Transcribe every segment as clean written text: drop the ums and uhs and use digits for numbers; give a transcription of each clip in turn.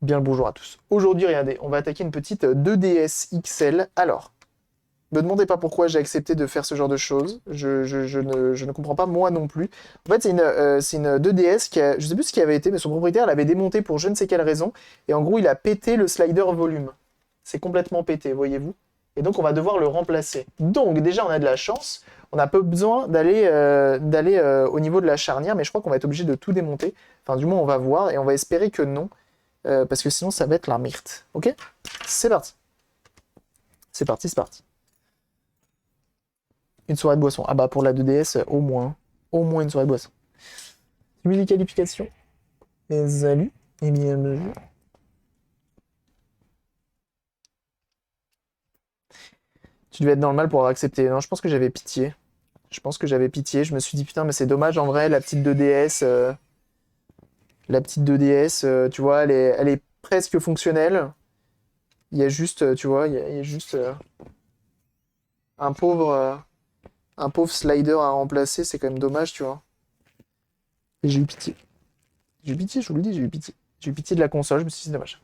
Bien le bonjour à tous. Aujourd'hui, regardez, on va attaquer une petite 2DS XL. Alors, me demandez pas pourquoi j'ai accepté de faire ce genre de choses. Je ne comprends pas moi non plus. En fait, c'est une 2DS qui a, je sais plus ce qui avait été, mais son propriétaire l'avait démonté pour je ne sais quelle raison. Et en gros, il a pété le slider volume. C'est complètement pété, voyez-vous. Et donc, on va devoir le remplacer. Donc, déjà, on a de la chance. On n'a pas besoin d'aller au niveau de la charnière, mais je crois qu'on va être obligé de tout démonter. Enfin, du moins, on va voir et on va espérer que non. Parce que sinon ça va être la myrte. Ok. C'est parti. C'est parti, c'est parti. Une soirée de boisson. Ah bah pour la 2DS, au moins. Au moins une soirée de boisson. Suivi des qualifications. Et salut. Et bienvenue. Tu devais être dans le mal pour avoir accepté. Non, je pense que j'avais pitié. Je pense que j'avais pitié. Je me suis dit, putain, mais c'est dommage en vrai, la petite 2DS. La petite 2DS, tu vois, elle est presque fonctionnelle. Il y a juste, tu vois, il y a juste un pauvre, euh, un pauvre slider à remplacer. C'est quand même dommage, tu vois. Et j'ai eu pitié. J'ai eu pitié, je vous le dis, j'ai eu pitié. J'ai eu pitié de la console, je me suis dit, c'est dommage.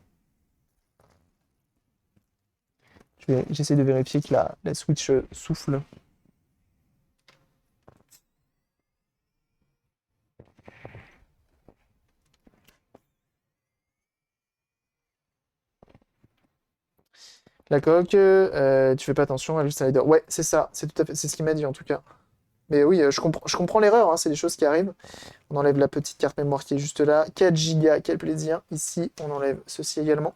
J'essaie de vérifier que la Switch souffle. La coque, tu fais pas attention à le slider. Ouais, c'est ça, c'est tout à fait, c'est ce qu'il m'a dit en tout cas. Mais oui, je comprends l'erreur, hein, c'est des choses qui arrivent. On enlève la petite carte mémoire qui est juste là. 4 Go, quel plaisir. Ici, on enlève ceci également.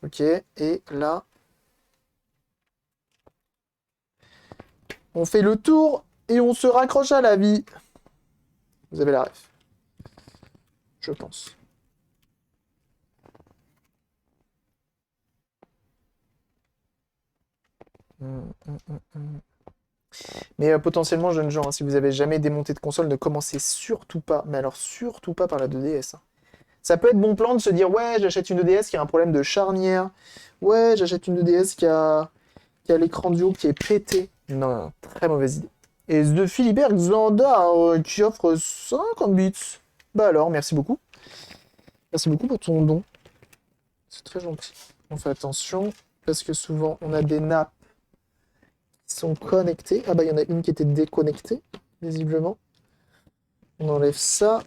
Ok, et là, on fait le tour et on se raccroche à la vie. Vous avez la ref, je pense. Mais potentiellement, jeunes gens, hein, si vous avez jamais démonté de console, ne commencez surtout pas, mais alors surtout pas par la 2DS. Hein. Ça peut être bon plan de se dire, ouais, j'achète une 2DS qui a un problème de charnière. Ouais, j'achète une 2DS qui a l'écran du haut qui est pété. Non, non, très mauvaise idée. Et de Philibert Xanda qui offre 50 bits. Bah alors, merci beaucoup. Merci beaucoup pour ton don. C'est très gentil. On fait attention, parce que souvent, on a des nappes qui sont connectées. Ah bah, il y en a une qui était déconnectée, visiblement. On enlève ça.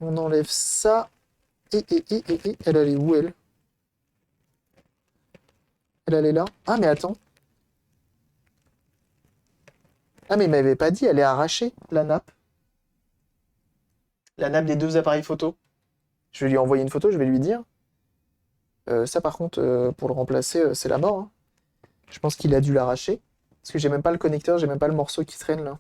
On enlève ça. Et. Elle allait où, elle? Elle allait là. Ah, mais attends. Ah, mais il m'avait pas dit, elle est arrachée, la nappe. La nappe des deux appareils photo. Je vais lui envoyer une photo, je vais lui dire. Ça, par contre, pour le remplacer, c'est la mort. Hein. Je pense qu'il a dû l'arracher. Parce que j'ai même pas le connecteur, j'ai même pas le morceau qui traîne là.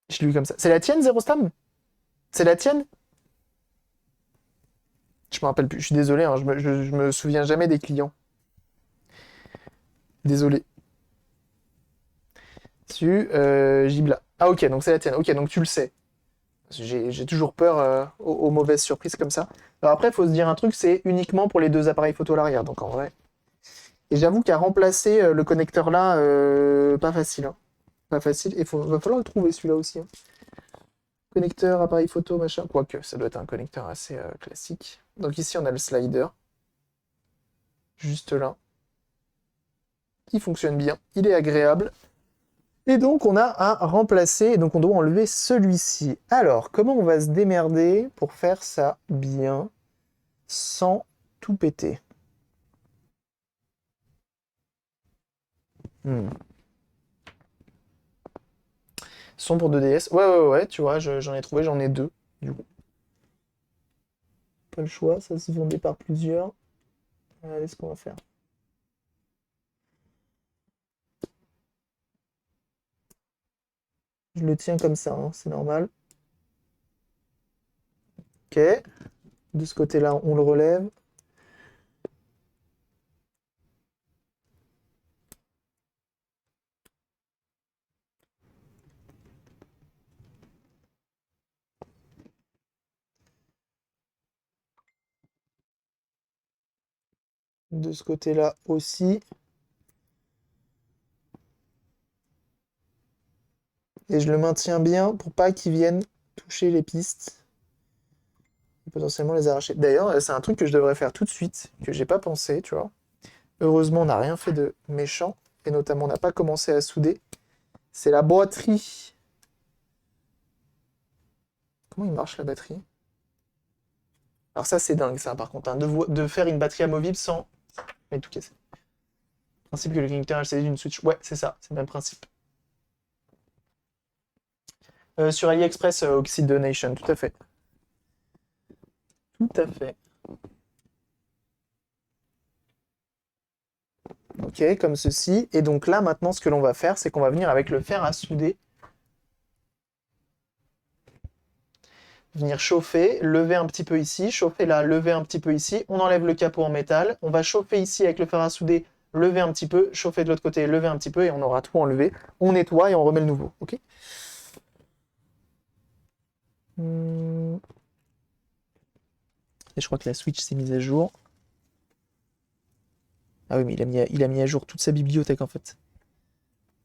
Je l'ai eu comme ça. C'est la tienne, Zerostam? C'est la tienne? Je me rappelle plus. Je suis désolé, hein, je me souviens jamais des clients. Désolé. Gibla. Ah, ok, donc c'est la tienne. Ok, donc tu le sais. J'ai toujours peur aux mauvaises surprises comme ça. Alors après, il faut se dire un truc, c'est uniquement pour les deux appareils photo à l'arrière. Donc en vrai. Et j'avoue qu'à remplacer le connecteur là, pas facile. Hein. Pas facile. Et va falloir le trouver celui-là aussi. Hein. Connecteur, appareil photo, machin. Quoique, ça doit être un connecteur assez classique. Donc ici, on a le slider. Juste là. Qui fonctionne bien. Il est agréable. Et donc, on a à remplacer. Et donc, on doit enlever celui-ci. Alors, comment on va se démerder pour faire ça bien sans tout péter? Hmm. Son pour 2DS. Ouais, ouais, ouais, tu vois, j'en ai trouvé, j'en ai deux. Du coup, pas le choix, ça se vendait par plusieurs. Allez, ce qu'on va faire. Je le tiens comme ça, hein, c'est normal. Ok. De ce côté-là, on le relève. De ce côté-là aussi. Et je le maintiens bien pour pas qu'ils viennent toucher les pistes et potentiellement les arracher. D'ailleurs, c'est un truc que je devrais faire tout de suite, que j'ai pas pensé, tu vois. Heureusement, on n'a rien fait de méchant, et notamment on n'a pas commencé à souder. C'est la boîterie. Comment il marche la batterie? Alors ça, c'est dingue, ça, par contre, hein, de faire une batterie amovible sans... Mais tout casser. Principe que le connecteur LCD d'une Switch. Ouais, c'est ça, c'est le même principe. Sur AliExpress, Oxide Donation, tout à fait. Tout à fait. Ok, comme ceci. Et donc là, maintenant, ce que l'on va faire, c'est qu'on va venir avec le fer à souder, venir chauffer, lever un petit peu ici, chauffer là, lever un petit peu ici. On enlève le capot en métal. On va chauffer ici avec le fer à souder, lever un petit peu, chauffer de l'autre côté, lever un petit peu, et on aura tout enlevé. On nettoie et on remet le nouveau. Ok. Et je crois que la Switch s'est mise à jour. Ah oui, mais il a mis à jour toute sa bibliothèque en fait.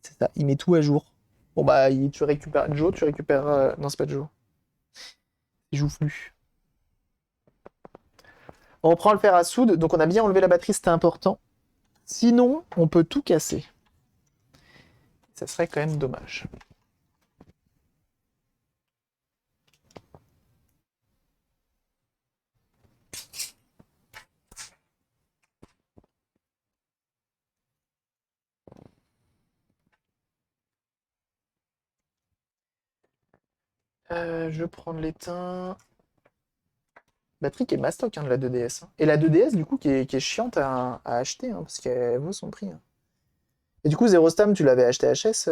C'est ça, il met tout à jour. Bon bah, tu récupères Joe, tu récupères... Non, c'est pas Joe. Il joue plus. On reprend le fer à soude, donc on a bien enlevé la batterie, c'était important. Sinon, on peut tout casser. Ça serait quand même dommage. Je vais prendre l'étain. Batterie qui est mastoc hein, de la 2DS, hein. Et la 2DS, du coup, qui est chiante à acheter, hein, parce qu'elle vaut son prix, hein. Et du coup, Zerostam, tu l'avais acheté HS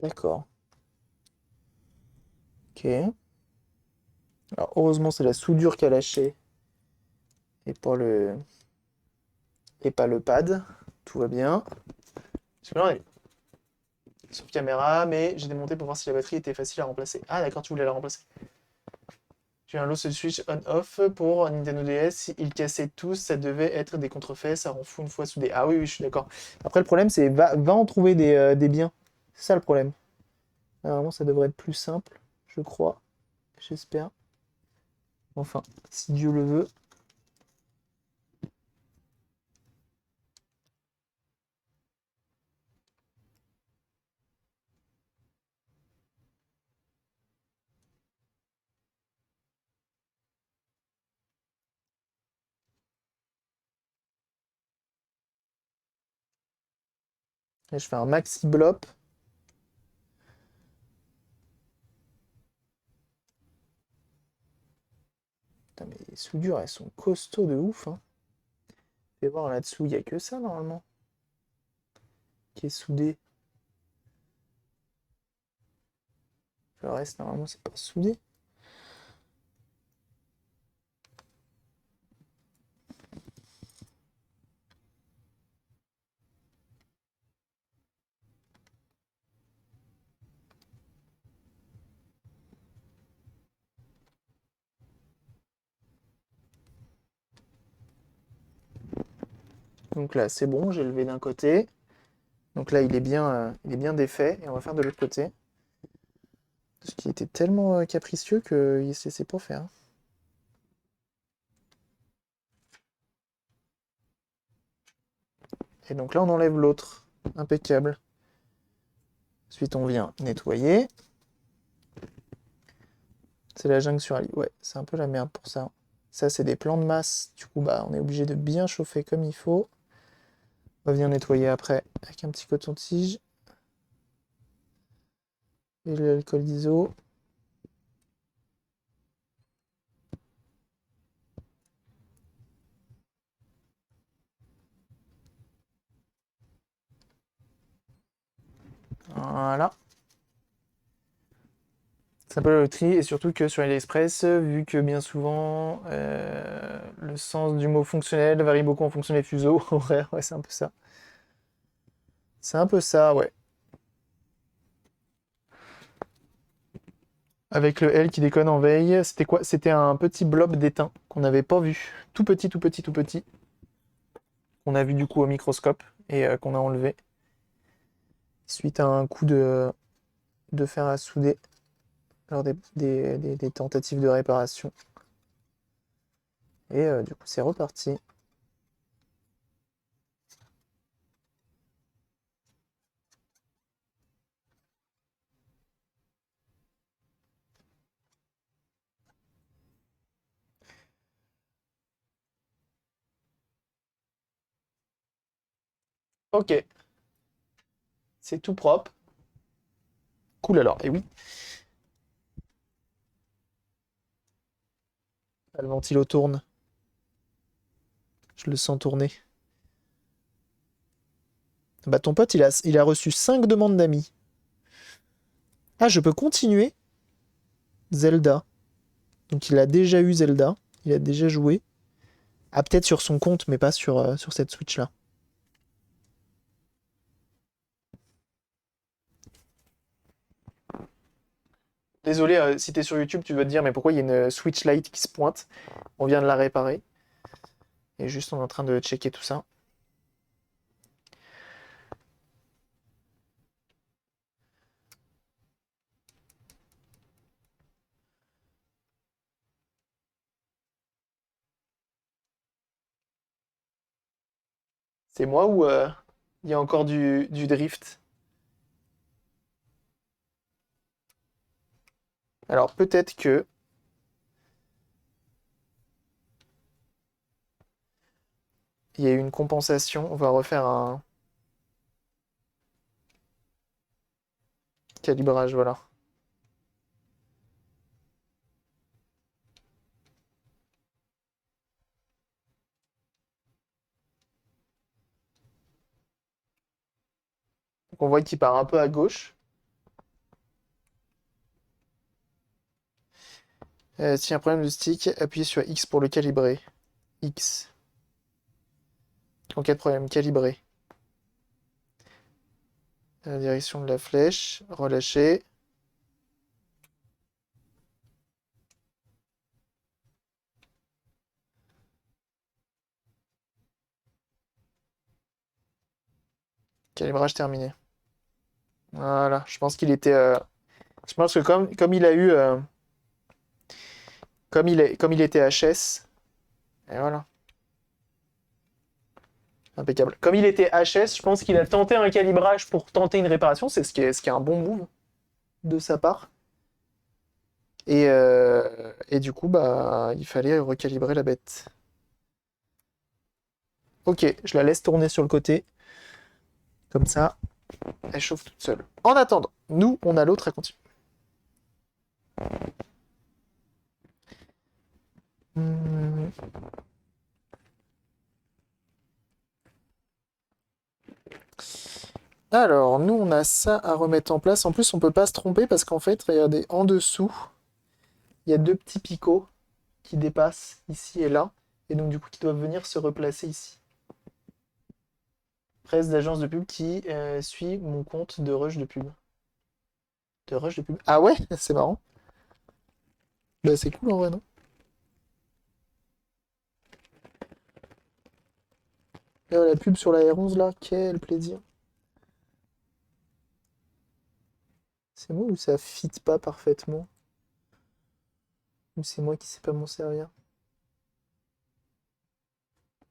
D'accord. Ok. Alors, heureusement, c'est la soudure qui a lâché et pas le pad. Tout va bien. Je me sur caméra, mais j'ai démonté pour voir si la batterie était facile à remplacer. Ah d'accord, tu voulais la remplacer. J'ai un low switch on-off pour Nintendo DS. Ils cassaient tous, ça devait être des contrefaits, ça rend fou une fois soudé. Ah oui, oui, je suis d'accord. Après, le problème, c'est va en trouver des biens. C'est ça le problème. Normalement, ça devrait être plus simple, je crois. J'espère. Enfin, si Dieu le veut. Et je fais un maxi blop. Putain, mais les soudures, elles sont costauds de ouf, hein. Fais voir là-dessous, il n'y a que ça normalement qui est soudé. Le reste, normalement, c'est pas soudé. Donc là, c'est bon, j'ai levé d'un côté. Donc là, il est bien défait. Et on va faire de l'autre côté. Parce qu'il était tellement capricieux qu'il se laissait pas faire, hein. Et donc là, on enlève l'autre. Impeccable. Ensuite, on vient nettoyer. C'est la jungle sur Ali. Ouais, c'est un peu la merde pour ça. Ça, c'est des plans de masse. Du coup, bah, on est obligé de bien chauffer comme il faut. On va venir nettoyer après avec un petit coton-tige. Et l'alcool d'ISO. Voilà. C'est un peu le tri, et surtout que sur AliExpress, vu que bien souvent, le sens du mot fonctionnel varie beaucoup en fonction des fuseaux horaires, ouais, c'est un peu ça. C'est un peu ça, ouais. Avec le L qui déconne en veille, c'était quoi? C'était un petit blob d'étain qu'on n'avait pas vu. Tout petit, tout petit, tout petit. Qu'on a vu du coup au microscope et qu'on a enlevé. Suite à un coup de fer à souder lors des tentatives de réparation. Et du coup, c'est reparti. Ok, c'est tout propre. Cool alors, et oui. Le ventilo tourne. Je le sens tourner. Bah ton pote, il a reçu 5 demandes d'amis. Ah, je peux continuer Zelda. Donc il a déjà eu Zelda. Il a déjà joué. Ah, peut-être sur son compte, mais pas sur cette Switch-là. Désolé, si t'es sur YouTube, tu vas te dire, mais pourquoi il y a une Switch Lite qui se pointe? On vient de la réparer. Et juste, on est en train de checker tout ça. C'est moi ou il y a encore du drift? Alors peut-être que il y a eu une compensation. On va refaire un calibrage, voilà. Donc on voit qu'il part un peu à gauche. S'il y a un problème de stick, appuyez sur X pour le calibrer. X. En cas de problème, calibrer. La direction de la flèche, relâcher. Calibrage terminé. Voilà, je pense qu'il était. Je pense que comme il a eu. Comme il était HS. Et voilà. Impeccable. Comme il était HS, je pense qu'il a tenté un calibrage pour tenter une réparation. C'est ce qui est un bon move de sa part. Et du coup, bah, il fallait recalibrer la bête. Ok, je la laisse tourner sur le côté. Comme ça, elle chauffe toute seule. En attendant, nous, on a l'autre à continuer. Hmm. Alors, nous, on a ça à remettre en place. En plus, on peut pas se tromper parce qu'en fait, regardez, en dessous, il y a deux petits picots qui dépassent ici et là. Et donc, du coup, qui doivent venir se replacer ici. Presse d'agence de pub qui suit mon compte de rush de pub. De rush de pub. Ah ouais, c'est marrant. Bah, c'est cool en vrai, non? La pub sur la R11 là, quel plaisir. C'est moi ou ça fit pas parfaitement? Ou c'est moi qui sais pas m'en servir?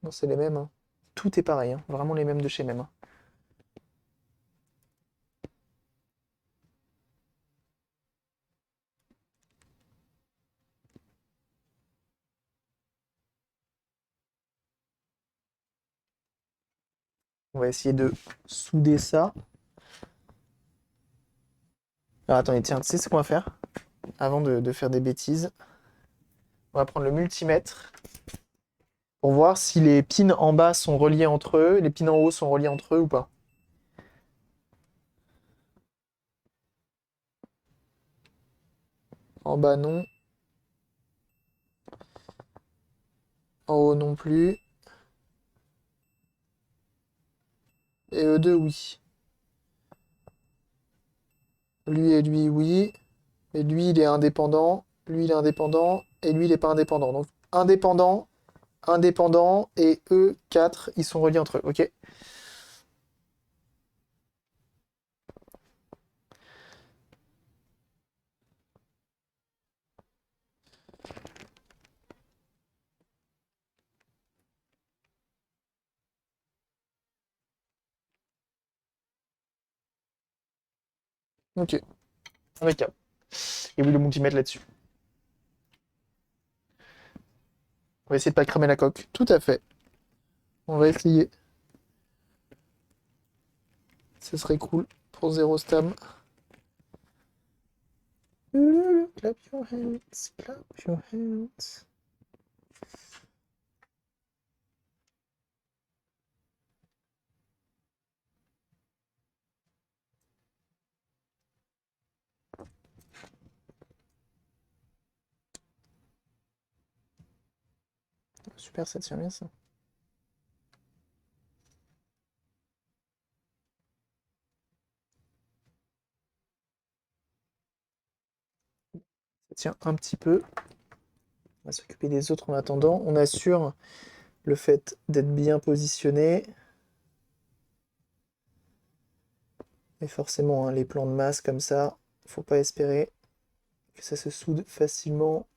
Non, c'est les mêmes, hein. Tout est pareil, hein. Vraiment les mêmes de chez même, hein. On va essayer de souder ça. Alors attendez, tiens, tu sais ce qu'on va faire? Avant de faire des bêtises, on va prendre le multimètre pour voir si les pins en bas sont reliés entre eux, les pins en haut sont reliés entre eux ou pas. En bas, non. En haut, non plus. Et eux deux, oui. Lui et lui, oui. Et lui, il est indépendant. Lui, il est indépendant. Et lui, il n'est pas indépendant. Donc, indépendant, indépendant. Et eux, 4, ils sont reliés entre eux. Ok. Ok. Impeccable. Et oui, le multimètre là-dessus. On va essayer de pas cramer la coque. Tout à fait. On va essayer. Ce serait cool pour zéro stam. Clap your hands, clap your hands. Super, ça tient bien ça. Ça tient un petit peu. On va s'occuper des autres en attendant. On assure le fait d'être bien positionné. Et forcément, hein, les plans de masse comme ça, faut pas espérer que ça se soude facilement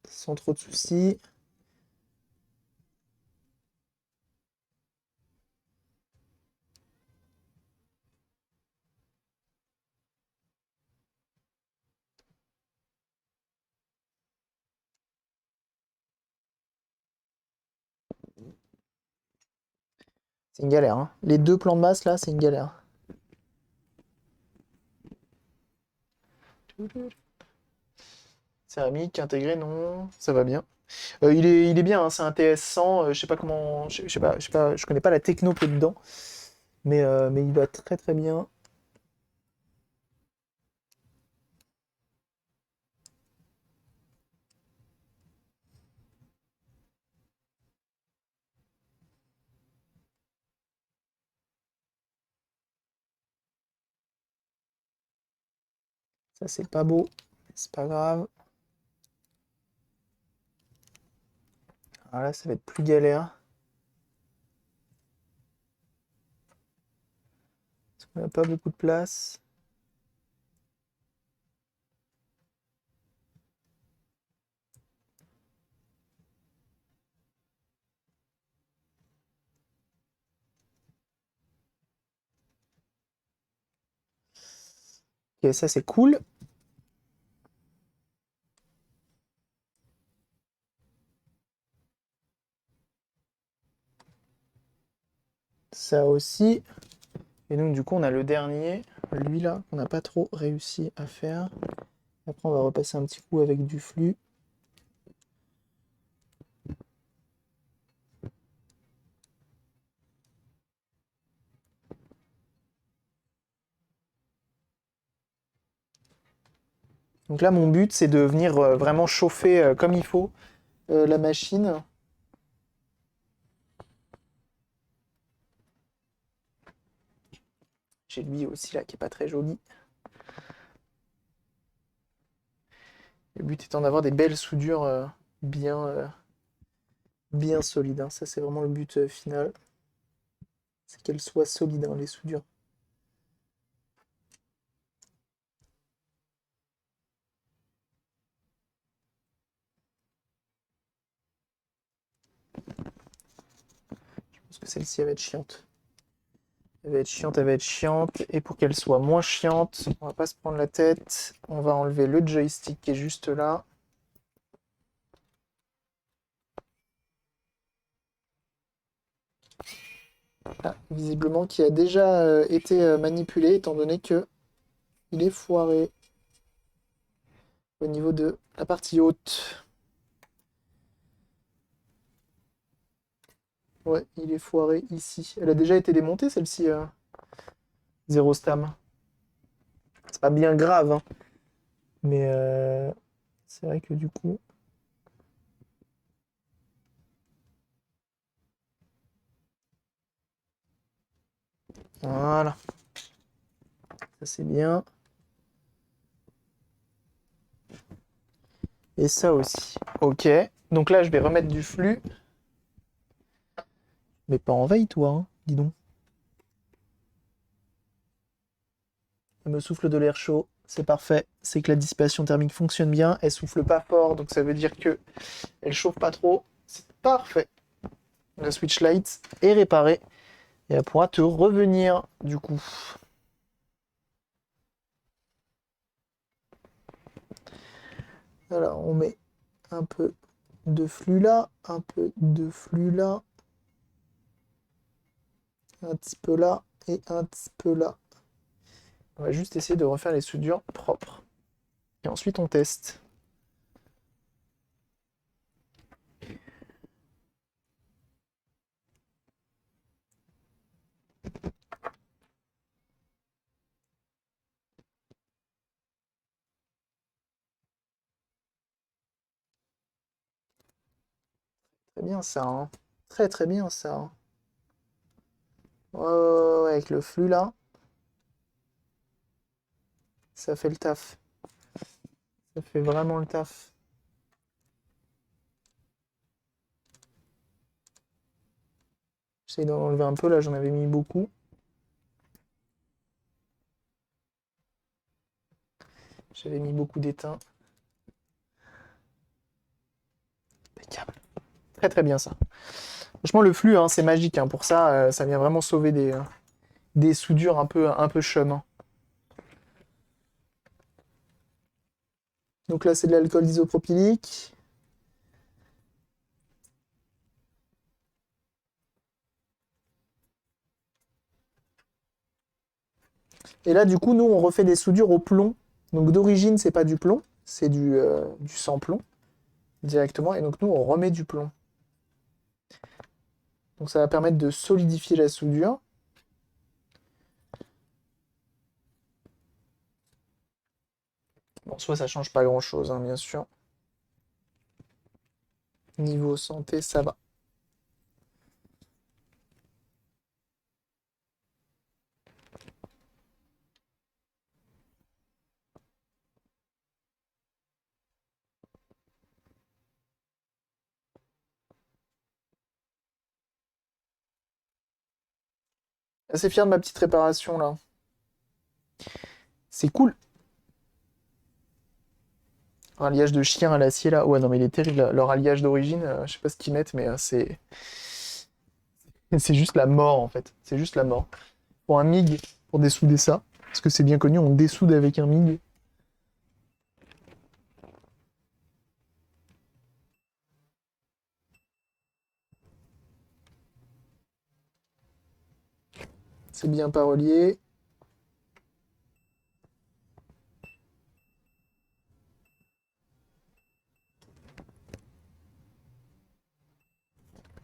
sans trop de soucis. C'est une galère, hein. Les deux plans de masse là, c'est une galère. Céramique, intégré, non, ça va bien. Il est bien, hein, c'est un TS100, je sais pas comment, je sais pas, je connais pas la techno qu'il y a dedans, mais il va très très bien. Ça c'est pas beau, c'est pas grave. Alors là, ça va être plus galère. Parce qu'on n'a pas beaucoup de place. Ok, ça c'est cool. Ça aussi. Et donc du coup, on a le dernier, lui là, qu'on n'a pas trop réussi à faire. Après, on va repasser un petit coup avec du flux. Donc là, mon but, c'est de venir vraiment chauffer comme il faut la machine. J'ai lui aussi là qui est pas très joli. Le but étant d'avoir des belles soudures bien, bien solides, hein. Ça, c'est vraiment le but final. C'est qu'elles soient solides, hein, les soudures. Je pense que celle-ci, elle va être chiante. Elle va être chiante, elle va être chiante. Et pour qu'elle soit moins chiante, on va pas se prendre la tête. On va enlever le joystick qui est juste là. Ah, visiblement qui a déjà été manipulé étant donné que il est foiré au niveau de la partie haute. Ouais, il est foiré ici. Elle a déjà été démontée celle-ci, Zéro Stam. C'est pas bien grave, hein. Mais c'est vrai que du coup... Voilà, ça c'est bien. Et ça aussi. Ok, donc là je vais remettre du flux. Mais pas en veille toi, hein, dis donc. Elle me souffle de l'air chaud, c'est parfait. C'est que la dissipation thermique fonctionne bien. Elle souffle pas fort, donc ça veut dire que elle chauffe pas trop. C'est parfait. La switch light est réparée et elle pourra te revenir du coup. Alors on met un peu de flux là, un peu de flux là, un petit peu là et un petit peu là. On va juste essayer de refaire les soudures propres. Et ensuite on teste. Très bien ça, hein. Très très bien ça, hein. Ouais, ouais, ouais, ouais, avec le flux là, ça fait le taf. Ça fait vraiment le taf. J'essaie d'en enlever un peu, là j'en avais mis beaucoup. J'avais mis beaucoup d'étain. Impeccable. Très très bien ça. Franchement le flux, hein, c'est magique, hein. Pour ça, ça vient vraiment sauver des soudures un peu chum, hein. Donc là c'est de l'alcool isopropylique. Et là du coup nous on refait des soudures au plomb. Donc d'origine c'est pas du plomb, c'est du sans plomb directement. Et donc nous on remet du plomb. Donc ça va permettre de solidifier la soudure. Bon, soit ça change pas grand-chose, hein, bien sûr. Niveau santé, ça va. Assez fier de ma petite réparation là. C'est cool. Un alliage de chien à l'acier là. Ouais, non, mais il est terrible. Leur alliage d'origine, je sais pas ce qu'ils mettent, mais c'est juste la mort en fait. C'est juste la mort. Pour un MIG, pour dessouder ça, parce que c'est bien connu, on dessoude avec un MIG. C'est bien pas relié.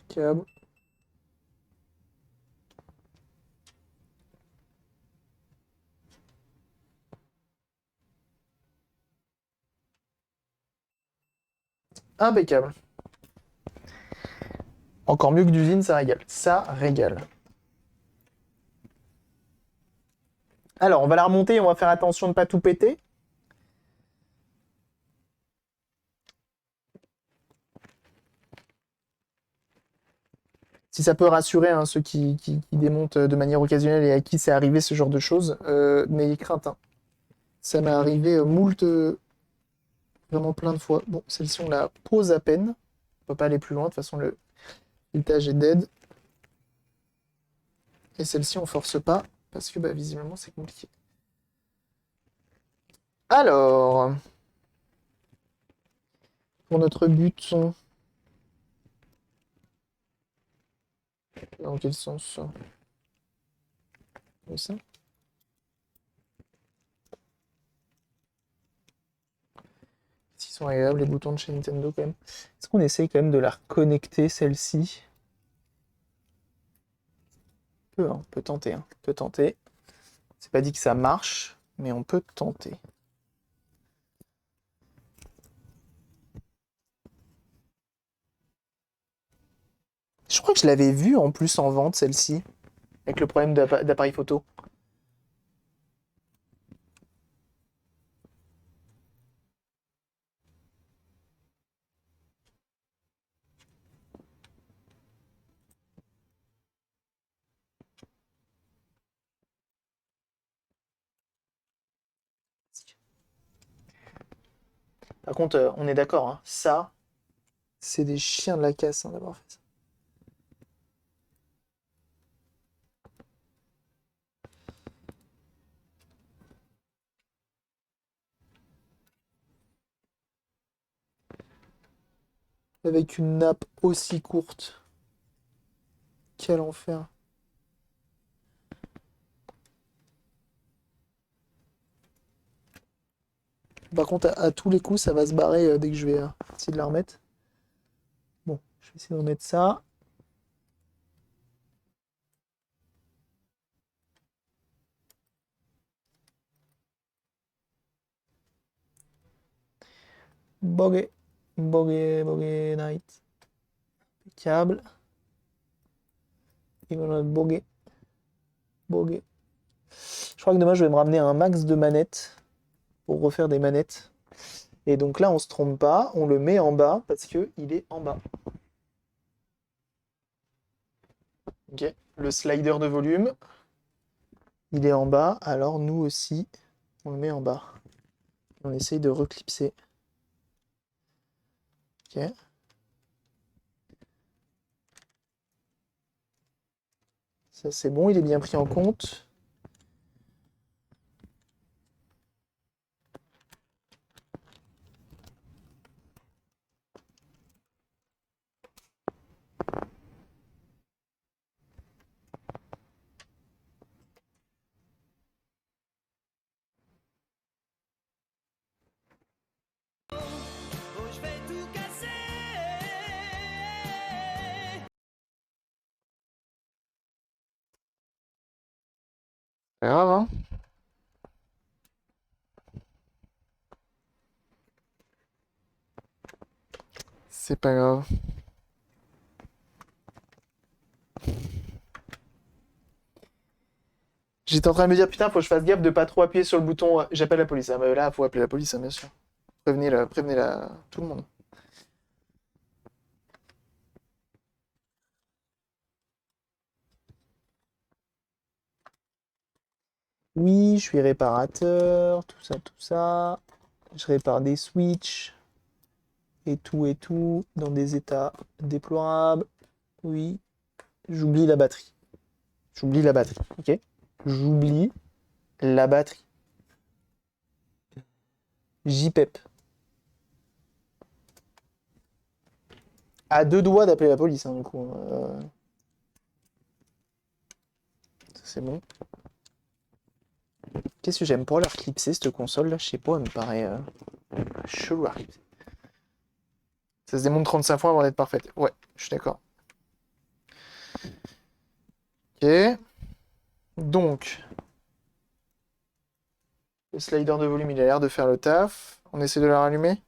Câble. Impeccable. Encore mieux que d'usine, ça régale. Ça régale. Alors, on va la remonter, on va faire attention de ne pas tout péter. Si ça peut rassurer, hein, ceux qui démontent de manière occasionnelle et à qui c'est arrivé ce genre de choses, n'ayez crainte, hein. Ça m'est arrivé moult, vraiment plein de fois. Bon, celle-ci, on la pose à peine. On peut pas aller plus loin. De toute façon, le filetage est dead. Et celle-ci, on force pas parce que bah, visiblement, c'est compliqué. Alors, pour notre buton, dans quel sens? Comme ça. Ils sont agréables, les boutons de chez Nintendo, quand même. Est-ce qu'on essaye quand même de la reconnecter, celle-ci? On peut tenter, hein. On peut tenter. C'est pas dit que ça marche, mais on peut tenter. Je crois que je l'avais vue en plus en vente, celle-ci, avec le problème d'appareil photo. Par contre, on est d'accord, hein, ça, c'est des chiens de la casse hein, d'avoir fait ça. Avec une nappe aussi courte. Quel enfer. Par contre, à tous les coups, ça va se barrer dès que je vais essayer de la remettre. Bon, je vais essayer de remettre ça. Bogey. Bogey night. Impeccable. Et voilà, bogey. Bogey. Je crois que demain, je vais me ramener un max de manettes pour refaire des manettes. Et donc là, on se trompe pas, on le met en bas parce que il est en bas. Ok, le slider de volume, il est en bas, alors nous aussi, on le met en bas. On essaye de reclipser. Ok. Ça c'est bon, il est bien pris en compte. Pas grave, hein? C'est pas grave. J'étais en train de me dire, putain, faut que je fasse gaffe de pas trop appuyer sur le bouton. J'appelle la police. Ah, bah là, faut appeler la police, hein, bien sûr. Prévenez tout le monde. Oui, je suis réparateur, tout ça, tout ça. Je répare des switches et tout, dans des états déplorables. Oui, j'oublie la batterie. J'oublie la batterie, ok? J'oublie la batterie. JPEP. À deux doigts d'appeler la police, hein, du coup. Ça, c'est bon. Qu'est-ce que j'aime pour leur clipser cette console là? Je sais pas, elle me paraît chelou à clipser. Ça se démonte 35 fois avant d'être parfaite. Ouais, je suis d'accord. Ok. Donc, le slider de volume, il a l'air de faire le taf. On essaie de la rallumer.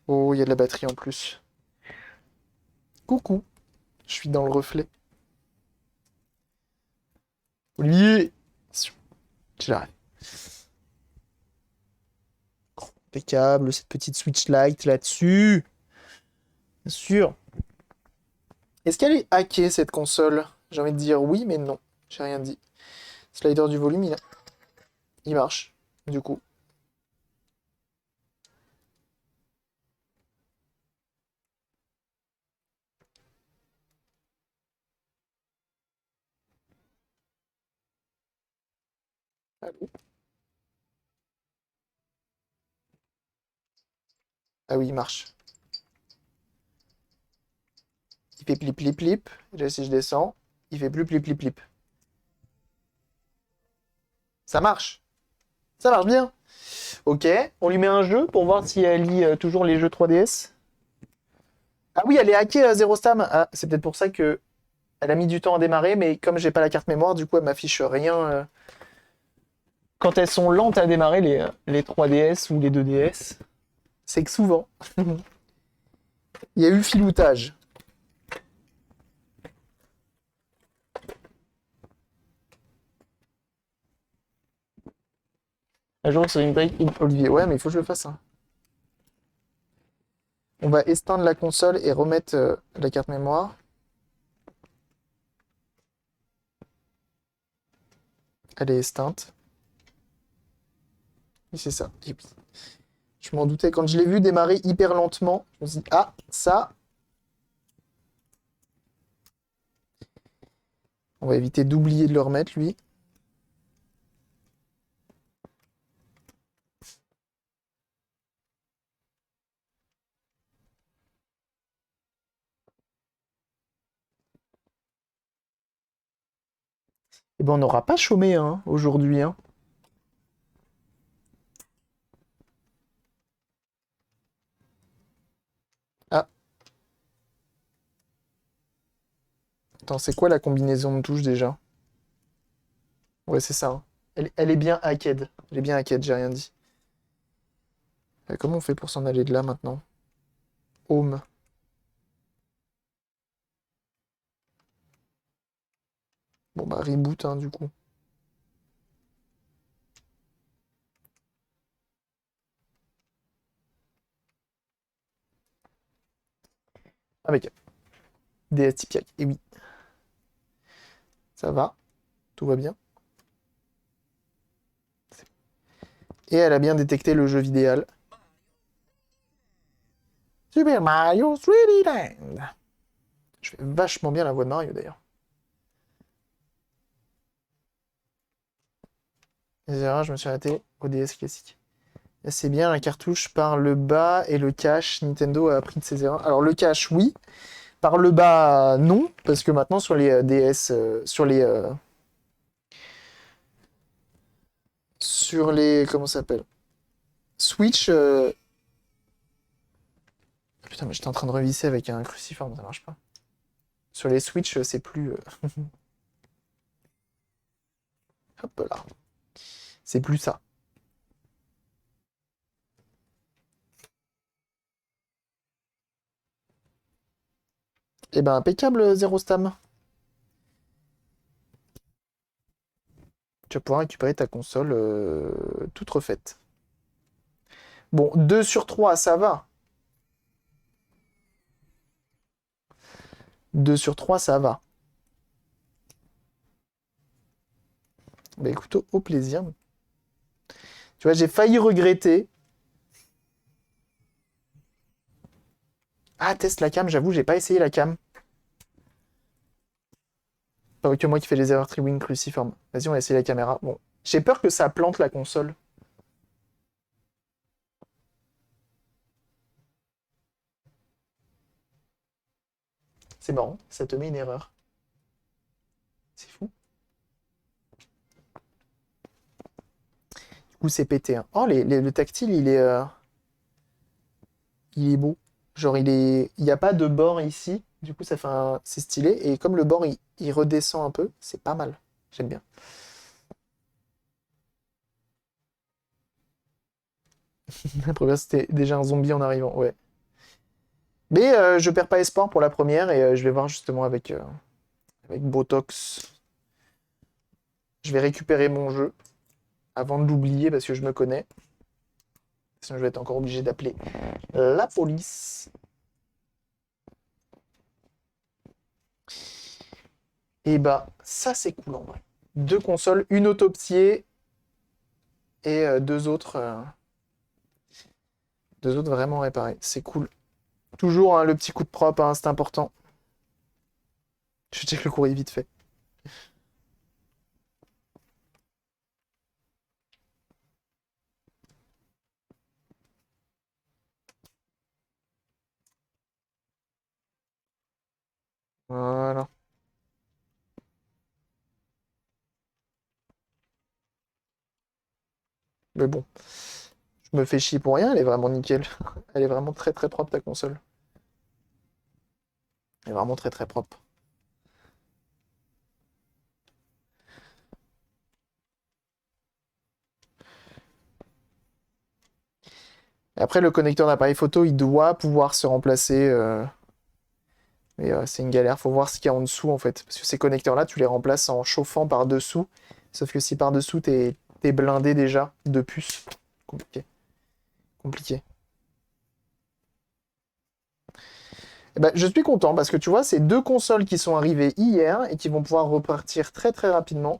Oh, il y a de la batterie en plus. Coucou. Je suis dans le reflet. Olivier! Je l'arrête. Impeccable, cette petite switch light là-dessus. Bien sûr. Est-ce qu'elle est hackée cette console? J'ai envie de dire oui, mais non. J'ai rien dit. Slider du volume, il marche, du coup. Allô. Ah oui, il marche. Il fait plip plip plip. Et là, si je descends, il fait plus plip plip plip. Ça marche. Ça marche bien. Ok, on lui met un jeu pour voir si elle lit toujours les jeux 3DS. Ah oui, elle est hackée Zerostam. Ah, c'est peut-être pour ça que elle a mis du temps à démarrer, mais comme j'ai pas la carte mémoire, du coup, elle m'affiche rien. Quand elles sont lentes à démarrer, les 3DS ou les 2DS, c'est que souvent, il y a eu filoutage. Un jour sur une break, Olivier. Ouais, mais il faut que je le fasse, hein. On va éteindre la console et remettre la carte mémoire. Elle est éteinte. Et c'est ça. Et oui. Je m'en doutais. Quand je l'ai vu démarrer hyper lentement, je me suis dit, ah, ça. On va éviter d'oublier de le remettre, lui. Et ben, on n'aura pas chômé, hein, aujourd'hui, hein. Ah, attends, c'est quoi la combinaison de touches déjà? Ouais, c'est ça, hein. Elle est bien hacked. Elle est bien hacked, j'ai rien dit. Comment on fait pour s'en aller de là maintenant? Home. Bon bah reboot hein, du coup. Avec DS Tipiak. Et oui, ça va. Tout va bien. Et elle a bien détecté le jeu vidéo. Super Mario 3D Land. Je fais vachement bien la voix de Mario d'ailleurs. Les erreurs, je me suis arrêté au DS classique. C'est bien, la cartouche par le bas et le cache, Nintendo a appris de ses erreurs. Alors le cache, oui. Par le bas, non. Parce que maintenant, sur les DS, sur les, comment ça s'appelle? Switch. Putain, mais j'étais en train de revisser avec un cruciforme, ça marche pas. Sur les Switch, c'est plus. Hop là. C'est plus ça. Eh ben, impeccable, Zero Stam. Tu vas pouvoir récupérer ta console toute refaite. Bon, 2 sur 3, ça va. 2 sur 3, ça va. Bah écoute, au plaisir. Tu vois, j'ai failli regretter. Ah, teste la cam, j'avoue, j'ai pas essayé la cam. Pas que moi qui fais les erreurs Triwin cruciforme. Vas-y, on va essayer la caméra. Bon, j'ai peur que ça plante la console. C'est marrant, ça te met une erreur. C'est fou. Du coup, c'est pété, hein. Oh, le tactile, il est beau. Genre, il n'y a pas de bord ici. Du coup, ça fait c'est stylé. Et comme le bord, il redescend un peu, c'est pas mal. J'aime bien. La première, c'était déjà un zombie en arrivant, ouais. Mais je perds pas espoir pour la première et je vais voir justement avec Botox. Je vais récupérer mon jeu avant de l'oublier parce que je me connais. Sinon, je vais être encore obligé d'appeler la police. Et bah, ça, c'est cool en vrai. 2 consoles, une autopsie et 2 autres vraiment réparées. C'est cool. Toujours hein, le petit coup de propre, hein, c'est important. Je check le courrier vite fait. Voilà. Mais bon, je me fais chier pour rien, elle est vraiment nickel. Elle est vraiment très très propre ta console. Elle est vraiment très très propre. Et après, le connecteur d'appareil photo, il doit pouvoir se remplacer. Mais c'est une galère, faut voir ce qu'il y a en dessous en fait. Parce que ces connecteurs-là, tu les remplaces en chauffant par-dessous. Sauf que si par-dessous, t'es t'es blindé déjà de puces. Compliqué. Compliqué. Eh ben, je suis content parce que tu vois, c'est 2 consoles qui sont arrivées hier et qui vont pouvoir repartir très très rapidement.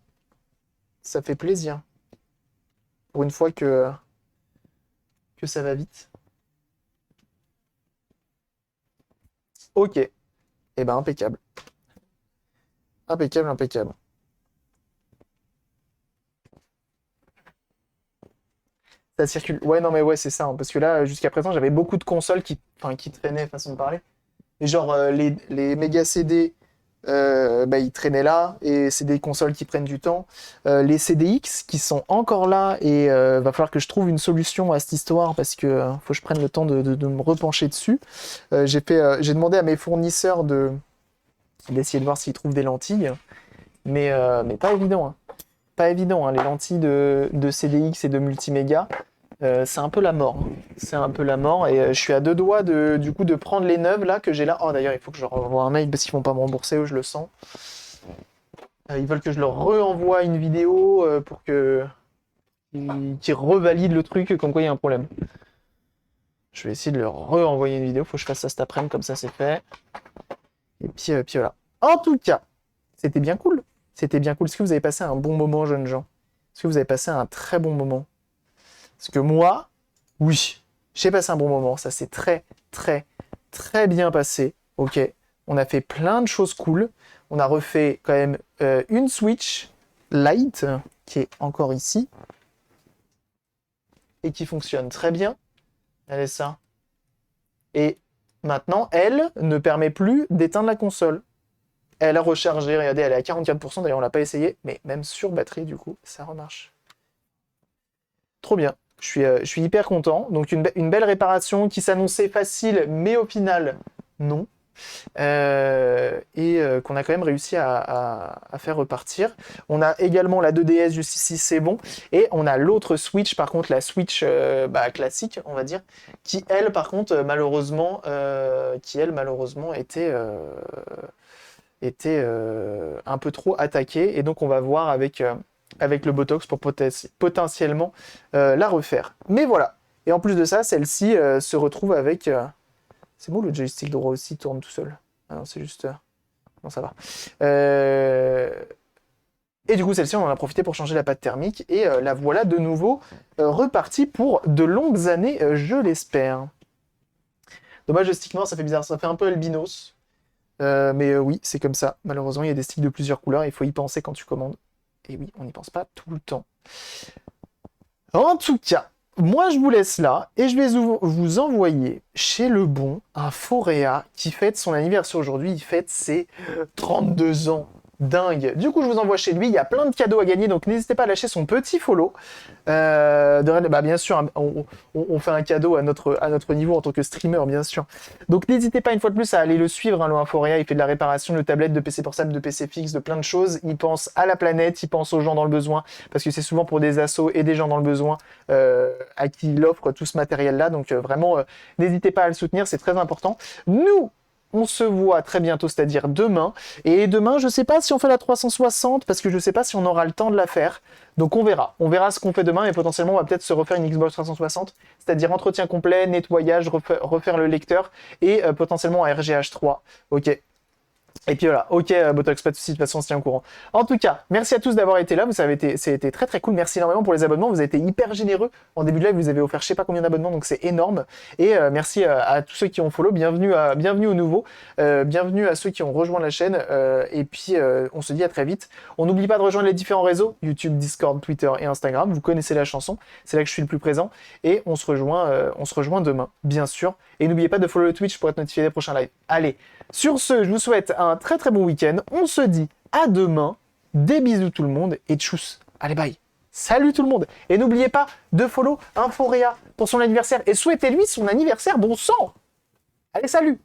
Ça fait plaisir. Pour une fois que ça va vite. Ok. Eh ben, impeccable. Impeccable, impeccable. Ça circule. Ouais, non, mais ouais, c'est ça, hein, parce que là, jusqu'à présent, j'avais beaucoup de consoles qui traînaient, façon de parler. Et genre, les méga CD, bah, ils traînaient là, et c'est des consoles qui prennent du temps. Les CDX, qui sont encore là, et va falloir que je trouve une solution à cette histoire, parce que faut que je prenne le temps de me repencher dessus. J'ai demandé à mes fournisseurs d'essayer de voir s'ils trouvent des lentilles, mais pas évident, hein. Pas évident, hein. Les lentilles de CDX et de multiméga. C'est un peu la mort, hein. C'est un peu la mort et je suis à 2 doigts du coup de prendre les neuves là que j'ai là. Oh d'ailleurs il faut que je leur envoie un mail parce qu'ils vont pas me rembourser, je le sens. Ils veulent que je leur renvoie une vidéo pour qu'ils revalident le truc comme quoi il y a un problème. Je vais essayer de leur renvoyer une vidéo, faut que je fasse ça cet après-midi comme ça c'est fait. Et puis voilà. En tout cas, c'était bien cool. C'était bien cool. Est-ce que vous avez passé un bon moment, jeunes gens? Est-ce que vous avez passé un très bon moment? Parce que moi, oui, j'ai passé un bon moment. Ça s'est très, très, très bien passé. Ok, on a fait plein de choses cool. On a refait quand même une Switch Lite qui est encore ici et qui fonctionne très bien. Elle est ça. Et maintenant, elle ne permet plus d'éteindre la console. Elle a rechargé, regardez, elle est à 44%. D'ailleurs, on l'a pas essayé, mais même sur batterie, du coup, ça remarche. Trop bien. Je suis hyper content. Donc une belle réparation qui s'annonçait facile, mais au final, non. Qu'on a quand même réussi à faire repartir. On a également la 2DS juste ici, c'est bon. Et on a l'autre Switch, par contre, la Switch classique, on va dire, qui elle, par contre, malheureusement, était un peu trop attaquée. Et donc on va voir avec le Botox pour potentiellement la refaire. Mais voilà. Et en plus de ça, celle-ci se retrouve avec... C'est bon, le joystick droit aussi tourne tout seul. Ah non, c'est juste... Non, ça va. Et du coup, celle-ci, on en a profité pour changer la pâte thermique. Et la voilà de nouveau repartie pour de longues années, je l'espère. Dommage, le stick noir, ça fait bizarre. Ça fait un peu albinos. Mais oui, c'est comme ça. Malheureusement, il y a des sticks de plusieurs couleurs. Il faut y penser quand tu commandes. Et oui, on n'y pense pas tout le temps. En tout cas, moi je vous laisse là et je vais vous envoyer chez le bon un Foréa qui fête son anniversaire aujourd'hui. Il fête ses 32 ans. Dingue. Du coup, je vous envoie chez lui. Il y a plein de cadeaux à gagner, donc n'hésitez pas à lâcher son petit follow. Bien sûr, on fait un cadeau à notre niveau en tant que streamer, bien sûr. Donc n'hésitez pas une fois de plus à aller le suivre, hein, le Inforéa. Il fait de la réparation de tablettes, de PC portable, de PC fixe, de plein de choses. Il pense à la planète, il pense aux gens dans le besoin, parce que c'est souvent pour des assos et des gens dans le besoin à qui il offre tout ce matériel-là. Donc vraiment, n'hésitez pas à le soutenir, c'est très important. Nous, on se voit très bientôt, c'est-à-dire demain. Et demain, je sais pas si on fait la 360, parce que je sais pas si on aura le temps de la faire. Donc on verra. On verra ce qu'on fait demain, et potentiellement, on va peut-être se refaire une Xbox 360, c'est-à-dire entretien complet, nettoyage, refaire le lecteur, et potentiellement un RGH 3. Ok. Et puis voilà, ok Botox, pas de soucis, de toute façon on se tient au courant. En tout cas, merci à tous d'avoir été là, c'était très très cool, merci énormément pour les abonnements, vous avez été hyper généreux. En début de live, vous avez offert je sais pas combien d'abonnements, donc c'est énorme. Et merci à tous ceux qui ont follow, bienvenue aux nouveaux, bienvenue à ceux qui ont rejoint la chaîne, et puis on se dit à très vite. On n'oublie pas de rejoindre les différents réseaux, YouTube, Discord, Twitter et Instagram, vous connaissez la chanson, c'est là que je suis le plus présent, et on se rejoint demain, bien sûr. Et n'oubliez pas de follow le Twitch pour être notifié des prochains lives. Allez, sur ce, je vous souhaite un très très bon week-end. On se dit à demain. Des bisous tout le monde et tchuss. Allez, bye. Salut tout le monde. Et n'oubliez pas de follow Inforéa pour son anniversaire et souhaitez-lui son anniversaire bon sang. Allez, salut.